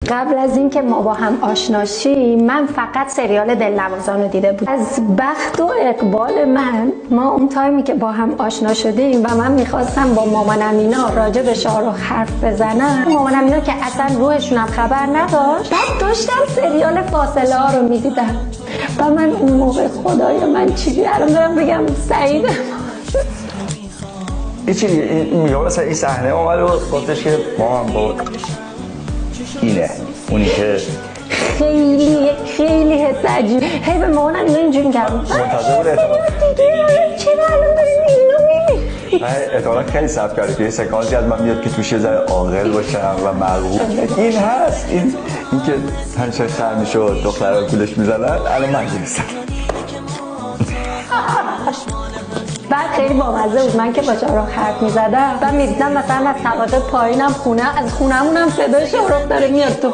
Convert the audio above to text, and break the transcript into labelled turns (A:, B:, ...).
A: قبل از اینکه ما با هم آشنا شیم من فقط سریال دلنوازان رو دیده بودم. از بخت و اقبال ما اون تایمی که با هم آشنا شدیم و من میخواستم با مامانم اینا راجع به شاهرخ حرف بزنم، مامانم اینا که اصلا روحشون هم خبر نداشت، بعد داشتم سریال فاصله ها رو میدیدم و من اون موقع خدایا من چیزی الان دارم بگم سعید
B: میگه مثلا این صحنه اومد و گفتش که ما هم با اینه اونی که
A: خیلی حس عجیب هی به مامانم اینجوری میگم
B: منتظر بوده
A: چرا الان داریم اینو میبینی؟
B: احتمالا خیلی صبر کرده که یه سکانسی از من میاد که توش یه ذره عاقل باشم و مرغوب. این هست این که همیشه خر میشه و دخترها گولش میزنن الان من گیرستم.
A: بعد خیلی بامزه بود من که با شاهرخ حرف میزدم و میدیدم مثلا از طبقه پایینم خونه از خونمونم صدای شاهرخ داره میاد تو